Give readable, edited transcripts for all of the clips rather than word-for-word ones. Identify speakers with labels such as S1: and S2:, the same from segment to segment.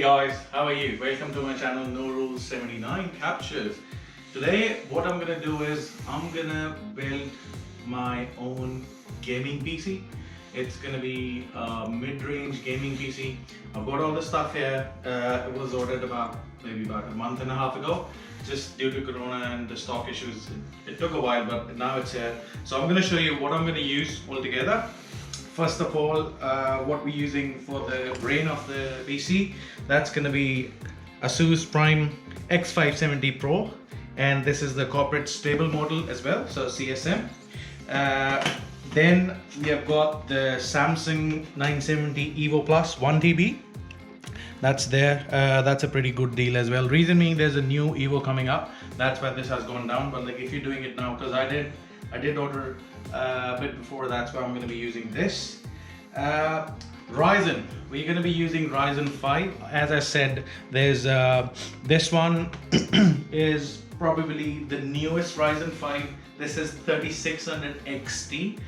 S1: guys, how are you? Welcome to my channel No Rules 79 Captures. Today what I'm gonna do is I'm gonna build my own gaming PC. It's gonna be a mid-range gaming PC. I've got all the stuff here. It was ordered maybe about a month and a half ago. Just due to Corona and the stock issues, it took a while, but now it's here. So I'm gonna show you what I'm gonna use altogether. First of all, what we're using for the brain of the PC, that's going to be Asus Prime X570 Pro, and this is the corporate stable model as well, so CSM. Then we have got the Samsung 970 Evo Plus 1TB. That's there. That's a pretty good deal as well. Reason being, there's a new Evo coming up. That's why this has gone down. But like if you're doing it now, because I did order a bit before, that's why I'm going to be using this. Ryzen, we're going to be using Ryzen 5. As I said, there's this one is probably the newest Ryzen 5. This is 3600 XT.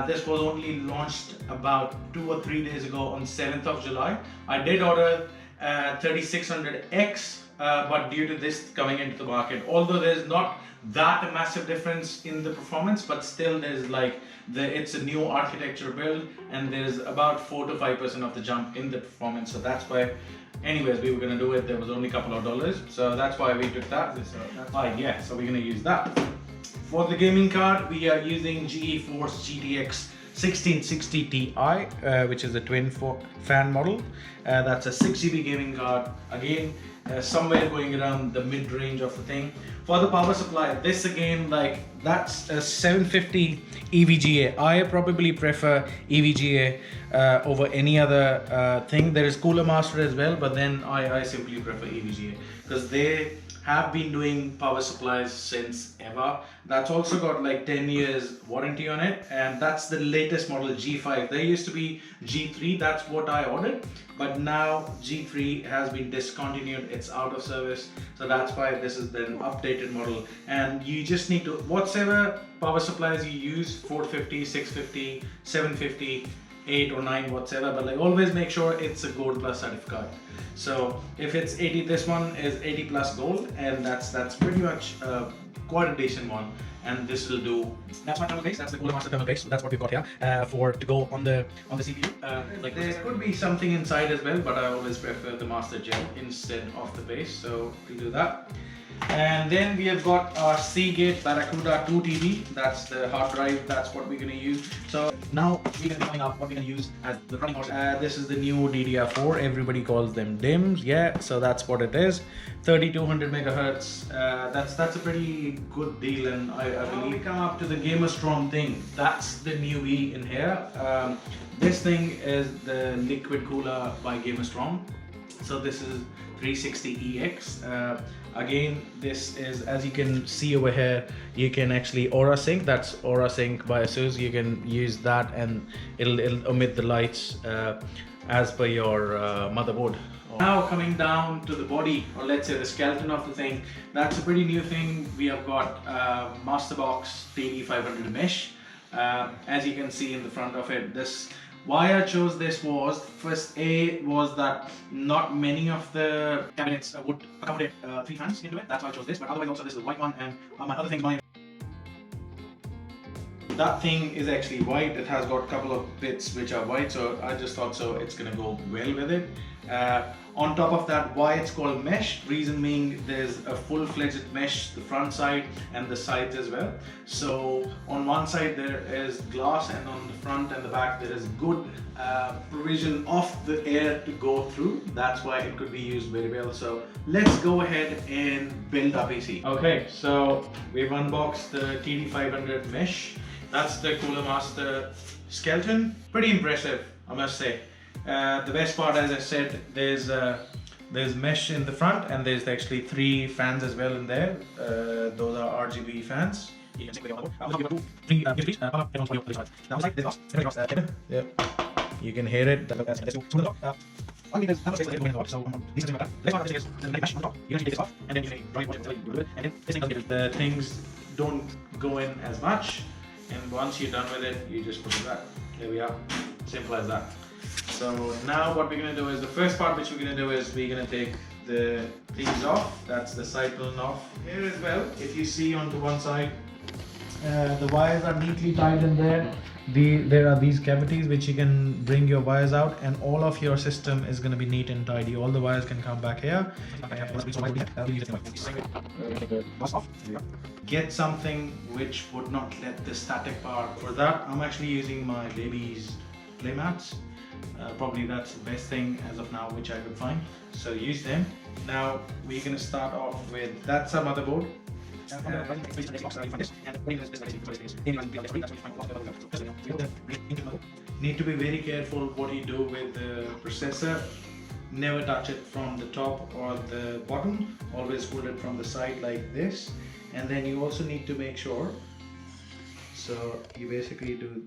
S1: This was only launched about 2 or 3 days ago on 7th of July. I did order 3600X, but due to this coming into the market, although there's not that a massive difference in the performance, but still there's it's a new architecture build and there's about 4 to 5% of the jump in the performance. So that's why, anyways, we were gonna do it. There was only a couple of dollars, so that's why we took that. So that's fine, yeah. So we're gonna use that. For the gaming card, we are using GeForce GTX 1660 Ti, which is a twin fan model. That's a 6GB gaming card. Again, somewhere going around the mid-range of the thing. For the power supply, this again, that's a 750 EVGA. I probably prefer EVGA over any other thing. There is Cooler Master as well, but then I simply prefer EVGA because they have been doing power supplies since ever. That's also got 10 years warranty on it, and that's the latest model, G5. There used to be G3, that's what I ordered, but now G3 has been discontinued, it's out of service, so that's why this is the updated model. And you just need to, whatever power supplies you use, 450, 650, 750, 8 or 9, whatever, but always make sure it's a Gold Plus certificate. So if it's 80, this one is 80 plus gold, and that's pretty much quite a decent one. And this will do. That's my thermal base. That's the Cooler Master thermal base. So that's what we've got here to go on the CPU. There could be something inside as well, but I always prefer the master gel instead of the base. So we'll do that. And then we have got our Seagate Barracuda 2TB. That's the hard drive. That's what we're going to use. So now we're going to be coming up what we're going to use as the running order. This is the new DDR4. Everybody calls them DIMMs. Yeah, so that's what it is. 3200 megahertz. That's a pretty good deal, and I believe we come up to the GamerStorm thing. That's the newbie in here. This thing is the liquid cooler by GamerStorm. So this is 360EX. Again, this is, as you can see over here, you can actually Aura Sync. That's Aura Sync by Asus. You can use that and it'll emit the lights as per your motherboard. Now coming down to the body, or let's say the skeleton of the thing, that's a pretty new thing. We have got Masterbox TD500 mesh. As you can see in the front of it, why I chose this was, first was that not many of the cabinets would accommodate 3 fans into it. That's why I chose this, but otherwise also this is a white one, and my other things, that thing is actually white. It has got a couple of bits which are white, so I just thought it's gonna go well with it. On top of that, why it's called mesh, reason being there's a full-fledged mesh, the front side and the sides as well. So on one side there is glass, and on the front and the back there is good provision of the air to go through. That's why it could be used very well. So let's go ahead and build our PC. Okay, so we've unboxed the TD500 mesh. That's the Cooler Master skeleton. Pretty impressive, I must say. The best part, as I said, there's mesh in the front, and there's actually 3 fans as well in there. Those are RGB fans. You can see you can hear it. The things don't go in as much, and once you're done with it, you just put it back. There we are. Simple as that. So now what we're gonna do is, the first part which we're gonna do is we're gonna take these off. That's the side pulling off. Here as well, if you see onto one side, the wires are neatly tied in there. There are these cavities which you can bring your wires out, and all of your system is going to be neat and tidy. All the wires can come back here. Get something which would not let the static power. For that, I'm actually using my baby's playmats. Probably that's the best thing as of now which I could find. So use them. Now we're going to start off with, that's a motherboard. Need to be very careful what you do with the processor. Never touch it from the top or the bottom. Always hold it from the side like this. And then you also need to make sure, so you basically do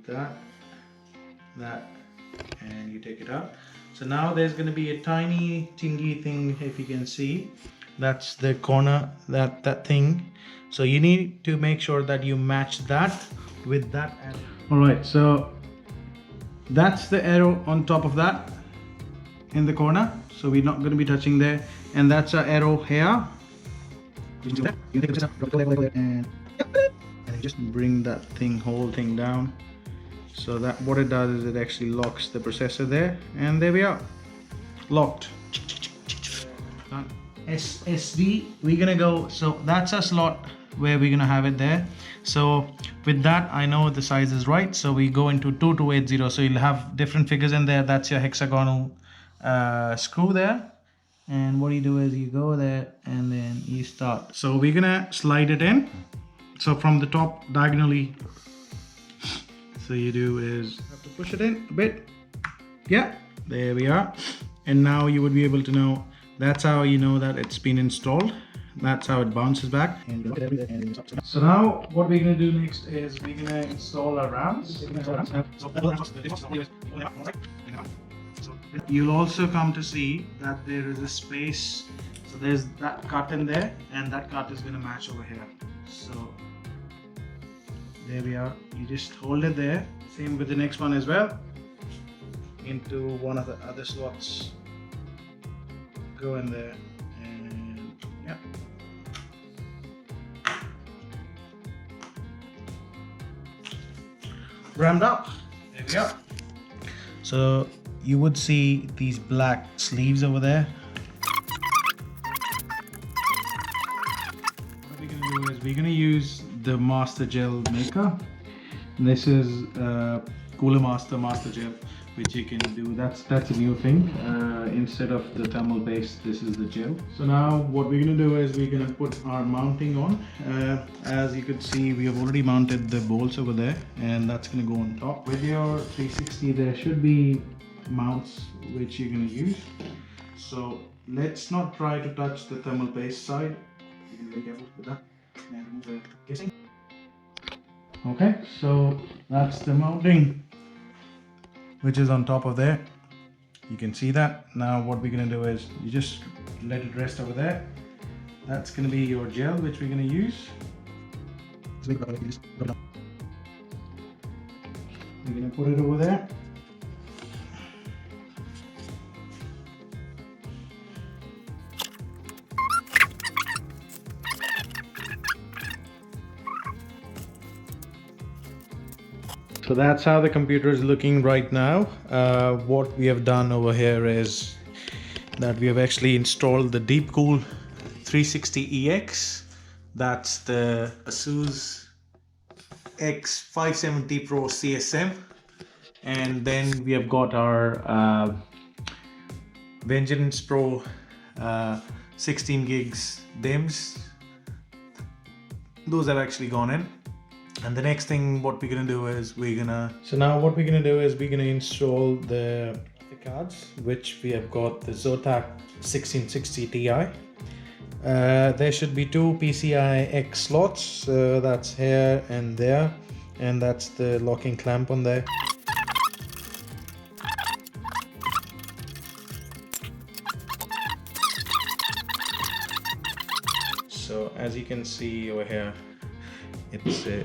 S1: that, and you take it out. So now there's going to be a tiny tingy thing, if you can see. That's the corner, that thing. So you need to make sure that you match that with that arrow. Alright, so that's the arrow on top of that in the corner. So we're not going to be touching there. And that's our arrow here. You take a and just bring that whole thing down. So that what it does is it actually locks the processor there. And there we are. Locked. SSD, we're gonna go, so that's a slot where we're gonna have it there. So with that, I know the size is right, so we go into 2280. So you'll have different figures in there. That's your hexagonal screw there, and what you do is you go there and then you start. So we're gonna slide it in, so from the top diagonally. So you do is have to push it in a bit. Yeah, there we are. And now you would be able to know, that's how you know that it's been installed. That's how it bounces back. So now what we're going to do next is we're going to install our RAMs. You'll also come to see that there is a space. So there's that cut in there, and that cut is going to match over here. So there we are. You just hold it there. Same with the next one as well. Into one of the other slots. Go in there, and yeah. Rammed up. There we are. So you would see these black sleeves over there. What we're gonna do is we're gonna use the Master Gel Maker. This is Cooler Master Gel, which you can do. That's a new thing. Instead of the thermal paste, this is the gel. So now what we're gonna do is we're gonna put our mounting on. As you could see, we have already mounted the bolts over there, and that's gonna go on top. With your 360, there should be mounts which you're gonna use. So let's not try to touch the thermal paste side. You can be careful with that and remove the casing. Okay, so that's the mounting, which is on top of there. You can see that. Now what we're going to do is you just let it rest over there. That's going to be your gel which we're going to use. We're going to put it over there. So that's how the computer is looking right now. What we have done over here is that we have actually installed the Deepcool 360EX. That's the Asus X570 Pro CSM. And then we have got our Vengeance Pro 16 gigs DIMMs. Those have actually gone in. And the next thing what we're gonna do is we're gonna install the cards, which we have got the Zotac 1660 Ti. There should be two PCI X slots, that's here and there, and that's the locking clamp on there. So as you can see over here,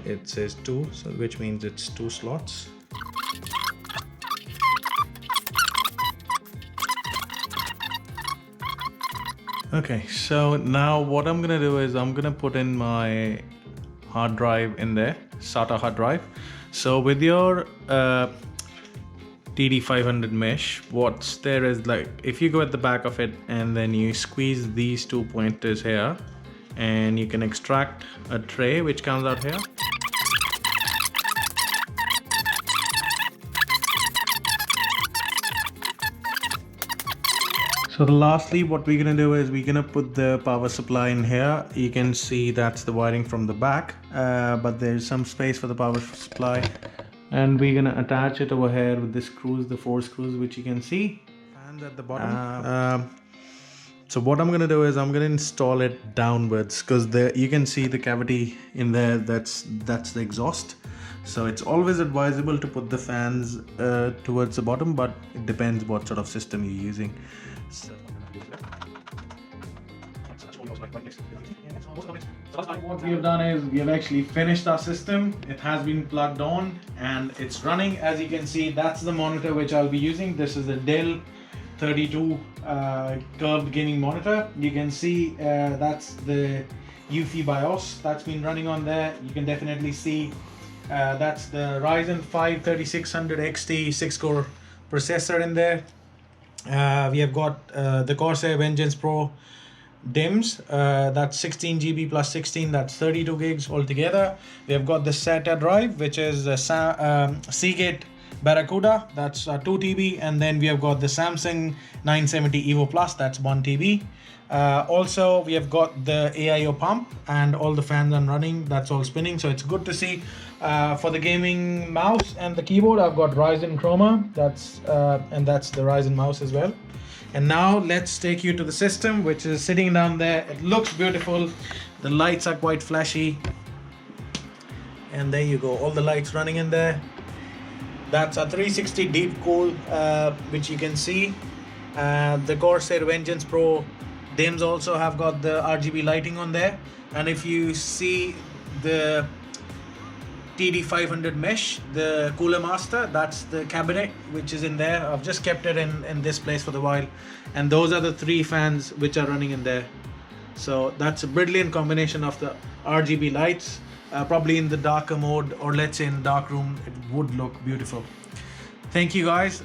S1: it says 2, so which means it's 2 slots. Okay, so now what I'm gonna do is I'm gonna put in my hard drive in there, SATA hard drive. So with your TD500 mesh, what's there is like, if you go at the back of it and then you squeeze these two pointers here, and you can extract a tray which comes out here. So lastly, what we're gonna do is we're gonna put the power supply in here. You can see that's the wiring from the back, but there's some space for the power supply. And we're gonna attach it over here with the screws, the 4 screws, which you can see. Fans at the bottom. So what I'm gonna do is I'm gonna install it downwards, because you can see the cavity in there. That's the exhaust. So it's always advisable to put the fans towards the bottom, but it depends what sort of system you're using. So what we have done is we have actually finished our system. It has been plugged on and it's running. As you can see, that's the monitor which I'll be using. This is a Dell 32 curved gaming monitor. You can see that's the UEFI BIOS that's been running on there. You can definitely see that's the Ryzen 5 3600 XT 6-core processor in there. We have got the Corsair Vengeance Pro DIMMs, that's 16 GB plus 16, that's 32 gigs altogether. We have got the SATA drive, which is Seagate Barracuda, that's 2 TB, and then we have got the Samsung 970 Evo Plus, that's 1 TB. Also, we have got the AIO pump and all the fans are running, that's all spinning, so it's good to see. For the gaming mouse and the keyboard, I've got Ryzen Chroma, that's the Ryzen mouse as well. And now let's take you to the system, which is sitting down there. It looks beautiful. The lights are quite flashy. And there you go, all the lights running in there. That's a 360 deep cool, which you can see. The Corsair Vengeance Pro DIMMs also have got the RGB lighting on there. And if you see the TD500 mesh, the Cooler Master, that's the cabinet which is in there. I've just kept it in this place for the while, and those are the 3 fans which are running in there. So that's a brilliant combination of the RGB lights. Probably in the darker mode, or let's say in dark room, it would look beautiful. Thank you guys,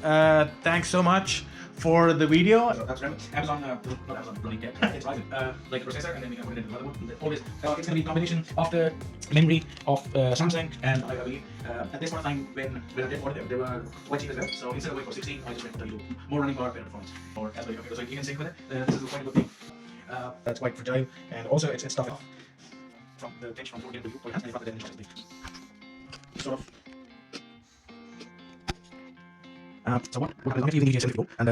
S1: thanks so much for the video. So that's Amazon, not Amazon, bloody cat. It's Ryzen, like a processor, and then we can put it into the motherboard. Always, it's going to be a combination of the memory of Samsung, and I believe at this point in time, when I did order them, they were quite cheap as well. So instead of waiting for 16, I just went for 32. More running power, better performance, or as well. So you can sync with it. This is quite a good thing. That's quite fragile, and also it's tough enough from the pitch from 14 to 2. And the damage sort of. So what? We're going to give you the and